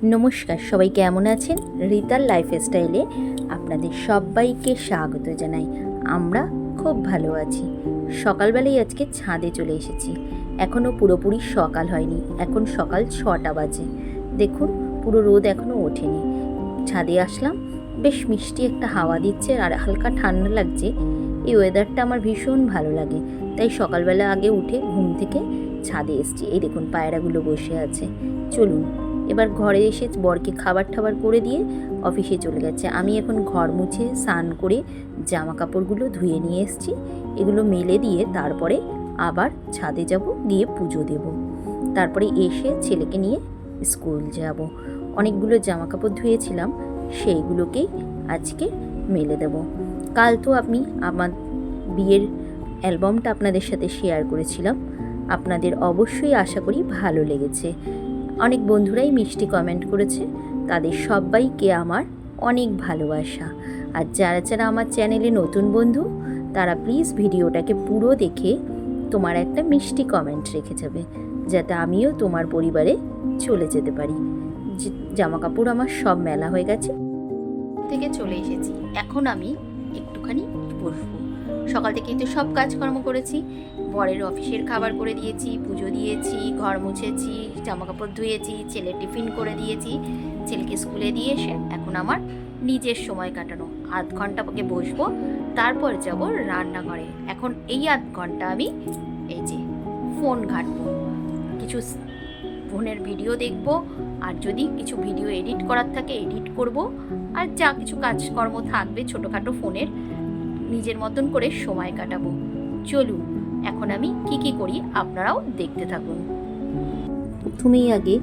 নমস্কার, সবাই কেমন আছেন? রিতার লাইফস্টাইলে আপনাদের সবাইকে স্বাগত জানাই। আমরা খুব ভালো আছি। সকালবেলায় আজকে ছাদে চলে এসেছি। এখনও পুরোপুরি সকাল হয়নি, এখন সকাল 6টা বাজে। দেখুন, পুরো রোদ এখনও ওঠেনি। ছাদে আসলাম, বেশ মিষ্টি একটা হাওয়া দিচ্ছে আর হালকা ঠান্ডা লাগছে। এই ওয়েদারটা আমার ভীষণ ভালো লাগে, তাই সকালবেলা আগে উঠে ঘুম থেকে ছাদে এসেছি। এই দেখুন, পায়রাগুলো বসে আছে। চলুন, এবার ঘরে এসে বরকে খাবার টাবার করে দিয়ে অফিসে চলে গেছে। আমি এখন ঘর মুছে স্নান করে জামা কাপড়গুলো ধুয়ে নিয়ে এসেছি। এগুলো মেলে দিয়ে তারপরে আবার ছাদে যাব, গিয়ে পুজো দেব। তারপরে এসে ছেলেকে নিয়ে স্কুল যাব। অনেকগুলো জামা কাপড় ধুয়েছিলাম, সেইগুলোকেই আজকে মেলে দেব। কাল তো আমি আমার বিয়ের অ্যালবামটা আপনাদের সাথে শেয়ার করেছিলাম। আপনাদের অবশ্যই আশা করি ভালো লেগেছে। অনেক বন্ধুরাই মিষ্টি কমেন্ট করেছে, তাদের সবাইকে আমার অনেক ভালোবাসা। আর যারা যারা আমার চ্যানেলে নতুন বন্ধু, তারা প্লিজ ভিডিওটাকে পুরো দেখে তোমার একটা মিষ্টি কমেন্ট রেখে যাবে, যাতে আমিও তোমার পরিবারে চলে যেতে পারি। জামা কাপড় আমার সব মেলা হয়ে গেছে, থেকে চলে এসেছি। এখন আমি একটুখানি বসবো। সকাল থেকেই তো সব কাজকর্ম করেছি। বরের অফিসের খাবার করে দিয়েছি, পুজো দিয়েছি, ঘর মুছেছি, জামা কাপড় ধুয়েছি, ছেলে টিফিন করে দিয়েছি। ছেলেকে স্কুলে দিয়ে এসে এখন আমার নিজের সময় কাটানো। আধ ঘন্টা পরে বসবো, তারপর যাব রান্নাঘরে। এখন এই আধ ঘন্টা আমি এই যে ফোন ঘাঁটবো, কিছু ফোনের ভিডিও দেখব, আর যদি কিছু ভিডিও এডিট করার থাকে এডিট করব, আর যা কিছু কাজকর্ম থাকবে ছোটোখাটো ফোনের, নিজের মতন করে সময় কাটাবো। চলুন, এখন আমি কি করি আপনারাও দেখতে থাকুন। প্রথমেই আগে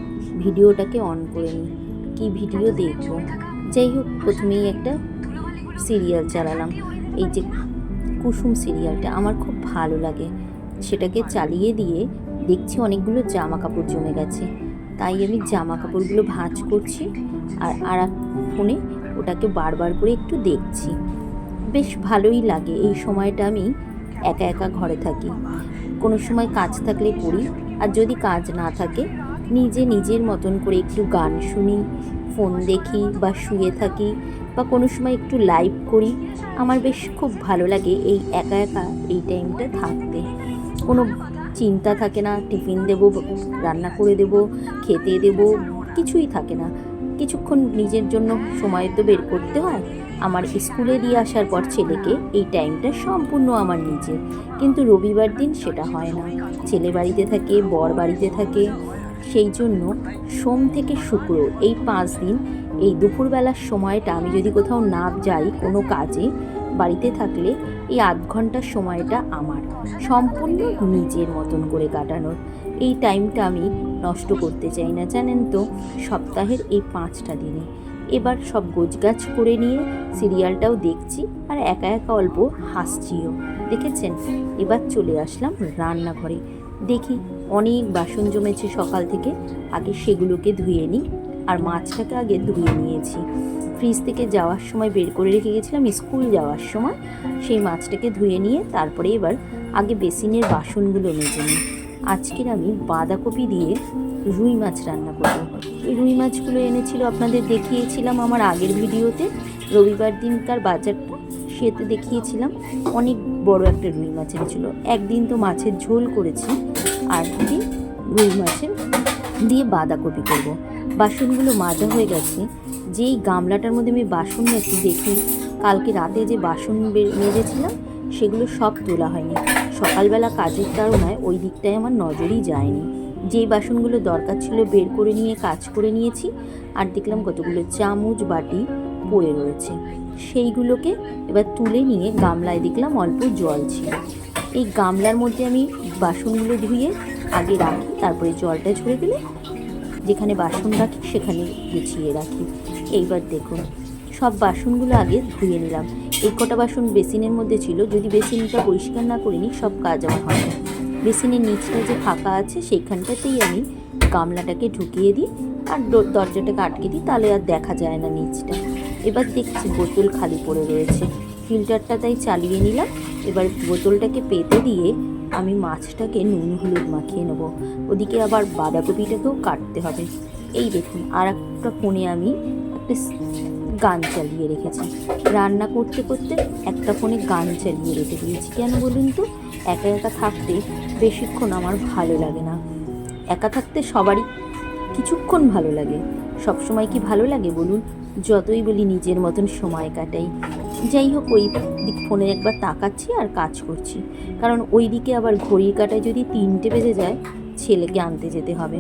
ভিডিওটাকে অন করে নিই, কি ভিডিও দেখব। যাই হোক, প্রথমেই একটা সিরিয়াল চালালাম। এই যে কুসুম সিরিয়ালটা আমার খুব ভালো লাগে, সেটাকে চালিয়ে দিয়ে দেখছি অনেকগুলো জামা কাপড় জমে গেছে। তাই আমি জামা কাপড়গুলো ভাঁজ করছি আর এক ফোনে ওটাকে বারবার করে একটু দেখছি। বেশ ভালোই লাগে। এই সময়টা আমি একা একা ঘরে থাকি, কোনো সময় কাজ থাকলে করি, আর যদি কাজ না থাকে নিজের মতন করে একটু গান শুনি, ফোন দেখি, বা শুয়ে থাকি, বা কোনো সময় একটু লাইভ করি। আমার বেশ খুব ভালো লাগে এই একা একা এই টাইমটা থাকতে। কোনো চিন্তা থাকে না, টিফিন দেবো, রান্না করে দেবো, খেতে দেবো, কিছুই থাকে না। কিছুক্ষণ নিজের জন্য সময় তো বের করতে হয়। আমার স্কুলে দিয়ে আসার পর ছেলেকে এই টাইমটা সম্পূর্ণ আমার নিজের, কিন্তু রবিবার দিন সেটা হয় না। ছেলে বাড়িতে থাকে, বর বাড়িতে থাকে, সেই জন্য সোম থেকে শুক্র এই 5 দিন এই দুপুরবেলার সময়টা আমি যদি কোথাও না যাই কোনো কাজে, বাড়িতে থাকলে এই আধ ঘন্টার সময়টা আমার সম্পূর্ণ নিজের মতন করে কাটানোর। এই টাইমটা আমি নষ্ট করতে চাই না, জানেন তো, সপ্তাহের এই 5টা দিনে। এবার সব গোছগাছ করে নিয়ে সিরিয়ালটাও দেখছি, আর একা একা অল্প হাসছিও, দেখেছেন। এবার চলে আসলাম রান্নাঘরে। দেখি অনেক বাসন জমেছে সকাল থেকে, আগে সেগুলোকে ধুয়ে নিই। আর মাছটাকে আগে ধুয়ে নিয়েছি, ফ্রিজ থেকে যাওয়ার সময় বের করে রেখে গেছিলাম স্কুল যাওয়ার সময়। সেই মাছটাকে ধুয়ে নিয়ে তারপরে এবার আগে বেসিনের বাসনগুলো মেজে নিই। আজকের আমি বাঁধাকপি দিয়ে রুই মাছ রান্না করব। এই রুই মাছগুলো এনেছিল, আপনাদের দেখিয়েছিলাম আমার আগের ভিডিওতে, রবিবার দিনকার বাজারটা সেতে দেখিয়েছিলাম। অনেক বড় একটা রুই মাছ এনেছিল। একদিন তো মাছের ঝোল করেছি, আর দিন রুই মাছের দিয়ে বাঁধাকপি করব। বাসনগুলো মাজা হয়ে গেছে। যেই গামলাটার মধ্যে আমি বাসন রেখে দেখি কালকে রাতে যে বাসন মেজেছিলাম সেগুলো সব তোলা হয়নি। সকালবেলা কাজের কারণে ওই দিকটায় আমার নজরই যায়নি। যেই বাসনগুলো দরকার ছিল বের করে নিয়ে কাজ করে নিয়েছি, আর দেখলাম কতগুলো চামচ বাটি পড়ে রয়েছে। সেইগুলোকে এবার তুলে নিয়ে গামলায় দেখলাম অল্প জল ছিল। এই গামলার মধ্যে আমি বাসনগুলো ধুয়ে আগে রাখি, তারপরে জলটা ঝরে গেলে যেখানে বাসন রাখি সেখানে গুছিয়ে রাখি। এইবার দেখুন, সব বাসনগুলো আগে ধুয়ে নিলাম। এই কটা বাসন বেসিনের মধ্যে ছিল, যদি বেসিনটা পরিষ্কার না করে নিই সব কাজ আমার হয় না। বেসিনের নিচটা যে ফাঁকা আছে সেইখানটাতেই আমি গামলাটাকে ঢুকিয়ে দিই, আর দরজাটাকে আটকে দিই, তাহলে আর দেখা যায় না নিচটা। এবার দেখছি বোতল খালি পড়ে রয়েছে, ফিল্টারটা তাই চালিয়ে নিলাম। এবার বোতলটাকে পেতে দিয়ে আমি মাছটাকে নুন হলুদ মাখিয়ে নেব। ওদিকে আবার বাঁধাকপিটাকেও কাটতে হবে। এই দেখুন আর একটা ফোনে আমি একটা গান চালিয়ে রেখেছি। রান্না করতে করতে একটা ফোনে গান চালিয়ে রেখে দিয়েছি। কেন বলুন তো? একা একা থাকতে বেশিক্ষণ আমার ভালো লাগে না। একা থাকতে সবারই কিছুক্ষণ ভালো লাগে, সব সময় কি ভালো লাগে বলুন? যতই বলি নিজের মতন সময় কাটাই। যাই হোক, ওই দিক ফোনে একবার তাকাচ্ছি আর কাজ করছি, কারণ ওই দিকে আবার ঘড়ির কাঁটায় যদি 3টে বেজে যায় ছেলেকে আনতে যেতে হবে।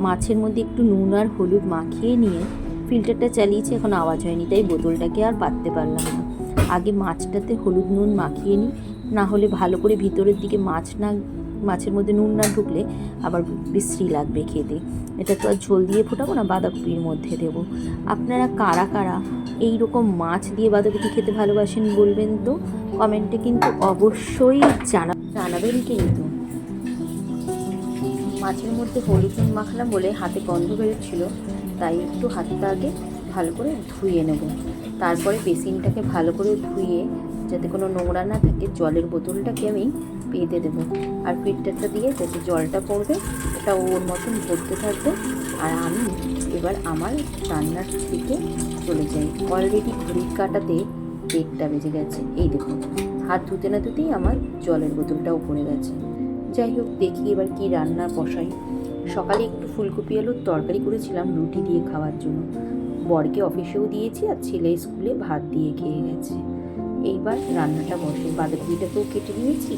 মাছের মধ্যে একটু নুন আর হলুদ মাখিয়ে নিয়ে ফিল্টারটা চালিয়েছি, এখন আওয়াজ হয়নি তাই বোতলটাকে আর পাততে পারলাম না। আগে মাছটাতে হলুদ নুন মাখিয়ে নিই, না হলে ভালো করে ভিতরের দিকে মাছের মধ্যে নুন না ঢুকলে আবার বিশ্রী লাগবে খেতে। এটা তো আর ঝোল দিয়ে ফোটাবো না, বাঁধাকপির মধ্যে দেব। আপনারা কারা কারা এই রকম মাছ দিয়ে বাঁধাকপি খেতে ভালোবাসেন বলবেন তো কমেন্টে, কিন্তু অবশ্যই জানাবেন কিন্তু। মাছের মধ্যে হলুদ নুন মাখলাম বলে হাতে গন্ধ বেরোচ্ছিল, তাই একটু হাতটা আগে ভালো করে ধুয়ে নেব। তারপরে বেসিনটাকে ভালো করে ধুয়ে যাতে কোনো নোংরা না থাকে জলের বোতলটাকে আমি পেতে দেবো, আর ফিল্টারটা দিয়ে যাতে জলটা পড়বে ওটা ওর মতন ভরতে থাকবে। আর আমি এবার আমার রান্নার দিকে চলে যাই। অলরেডি ঘড়ির কাঁটাতে 1টা বেজে গেছে। এই দেখুন, হাত ধুতে না ধুতেই আমার জলের বোতলটাও পড়ে গেছে। যাই হোক, দেখি এবার কি রান্না বসাই। সকালে একটু ফুলকপি আলুর তরকারি করেছিলাম রুটি দিয়ে খাওয়ার জন্য, বরকে অফিসেও দিয়েছি আর ছেলে স্কুলে ভাত দিয়ে খেয়ে গেছে। এইবার রান্নাটা বসে, বাঁধাকপিটাকেও কেটে নিয়েছি,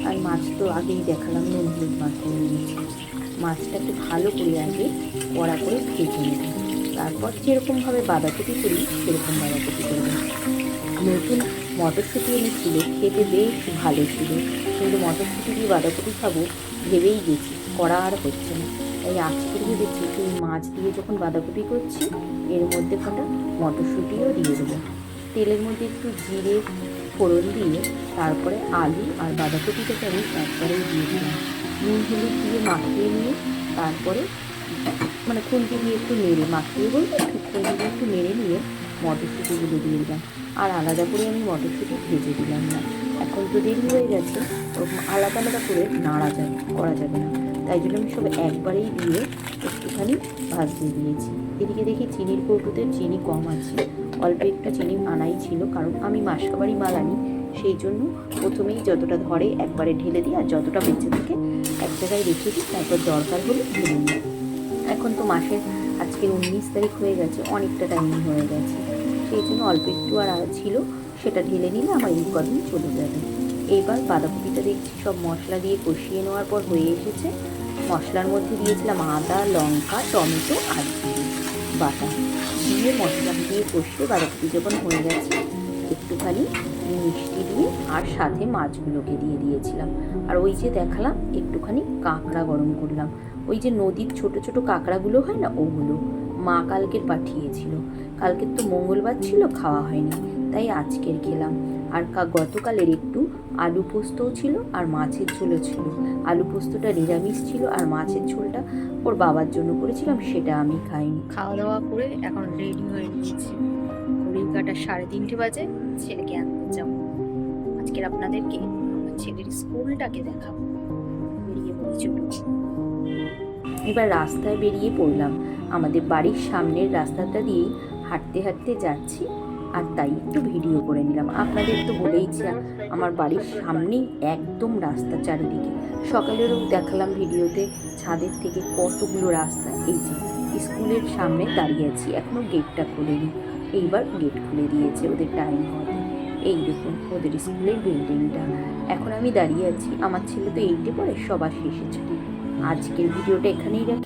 আর মাছ তো আগেই দেখালাম নুন হলুদ মাখিয়ে নিয়েছি। মাছটাকে ভালো করে আগে কড়া করে ভেজে নেব, তারপর যেরকমভাবে বাঁধাকপি করি সেরকম বাঁধাকপি করব। নতুন মটরশুঁটি এনেছিল, খেতে বেশ ভালো ছিল, কিন্তু মটরশুঁটি দিয়ে বাঁধাকপি খাবো ভেবেই গেছি, করা আর হচ্ছে না। তাই আজকে ভেবেছি এই মাছ দিয়ে যখন বাঁধাকপি করছি এর মধ্যে কটা মটরশুঁটিও দিয়ে দেবো। তেলের মধ্যে একটু জিরে ফোড়ন দিয়ে তারপরে আলু আর বাঁধাকপিটাকে আমি একবারেই দিয়ে দিলাম। নুন হলুদ দিয়ে মাখিয়ে নিয়ে তারপরে খুন্তি দিয়ে একটু নেড়ে মাখিয়ে বলবো, খুন্তি দিয়ে একটু নেড়ে নিয়ে মটরশুঁটিগুলো দিয়ে দিলাম। আর আলাদা করে আমি মটরশুঁটি ভেজে দিলাম না, এখন তো দেরি হয়ে গেছে, ওরকম আলাদা আলাদা করে করা যাবে না, তাই জন্য আমি সব একবারেই দিয়ে একটুখানি ভাজতে দিয়েছি। এদিকে দেখি চিনির কৌটোতে চিনি কম আছে, অল্প একটু চিনি আনাই ছিল, কারণ আমি মাসকাবারি মাল আনি, সেই জন্য প্রথমেই যতটা ধরে একবারে ঢেলে দিই, আর যতটা বেঁচে থেকে এক জায়গায় রেখে দিই, তারপর দরকার হলে ঢেলে নিই। এখন তো মাসের আজকে 19 তারিখ হয়ে গেছে, অনেকটা টাইম হয়ে গেছে, সেই জন্য অল্প একটু আর ছিল, সেটা ঢেলে নিলে আমার এই কদিন চলে যাবে। এইবার বাঁধাকপিটা দেখছি সব মশলা দিয়ে কষিয়ে নেওয়ার পর হয়ে এসেছে। মশলার মধ্যে দিয়েছিলাম আদা, লঙ্কা, টমেটো আর জিরে বাটা দিয়ে মশলা দিয়ে কষিয়ে বাঁধাকপি যখন হয়ে গেছে একটুখানি মিষ্টি দিয়ে আর সাথে মাছগুলোকে দিয়ে দিয়েছিলাম। আর ওই যে দেখালাম একটুখানি কাঁকড়া গরম করলাম, ওই যে নদীর ছোট ছোট কাঁকড়াগুলো হয় না, ওগুলো মা কালকের পাঠিয়েছিল। কালকের তো মঙ্গলবার ছিল, খাওয়া হয়নি, তাই আজকের খেলাম। আর গতকালের একটু আলু পোস্তও ছিল আর মাছের ঝোলও ছিল। আলু পোস্তটা নিরামিষ ছিল আর মাছের ঝোলটা ওর বাবার জন্য করেছিলাম, সেটা আমি খাইনি। খাওয়া দাওয়া করে এখন রেডি হয়ে নিয়েছি, ঘড়ির কাঁটা 3:30 বাজে, ছেলেকে আনতে যাবো। আজকের আপনাদেরকে আমার ছেলের স্কুলটাকে দেখাবো। বেরিয়ে পড়ি, চলুন। এবার রাস্তায় বেরিয়ে পড়লাম, আমাদের বাড়ির সামনের রাস্তাটা দিয়েই হাঁটতে হাঁটতে যাচ্ছি, আর তাই একটু ভিডিও করে নিলাম। আপনাদের তো বলেইছি আমার বাড়ির সামনেই একদম রাস্তা চারিদিকে, সকালেরও দেখালাম ভিডিওতে ছাদের থেকে কতগুলো রাস্তা। এই যে স্কুলের সামনে দাঁড়িয়ে আছি, এখনও গেটটা খোলেনি, এইবার গেট খুলে দিয়েছে ওদের টাইম হতে। এই দেখুন ওদের স্কুলের বিল্ডিংটা, এখন আমি দাঁড়িয়ে আছি। আমার ছেলে তো 8-এ পড়ে, সবার শেষে ছুটি। আজকের ভিডিওটা এখানেই রাখি।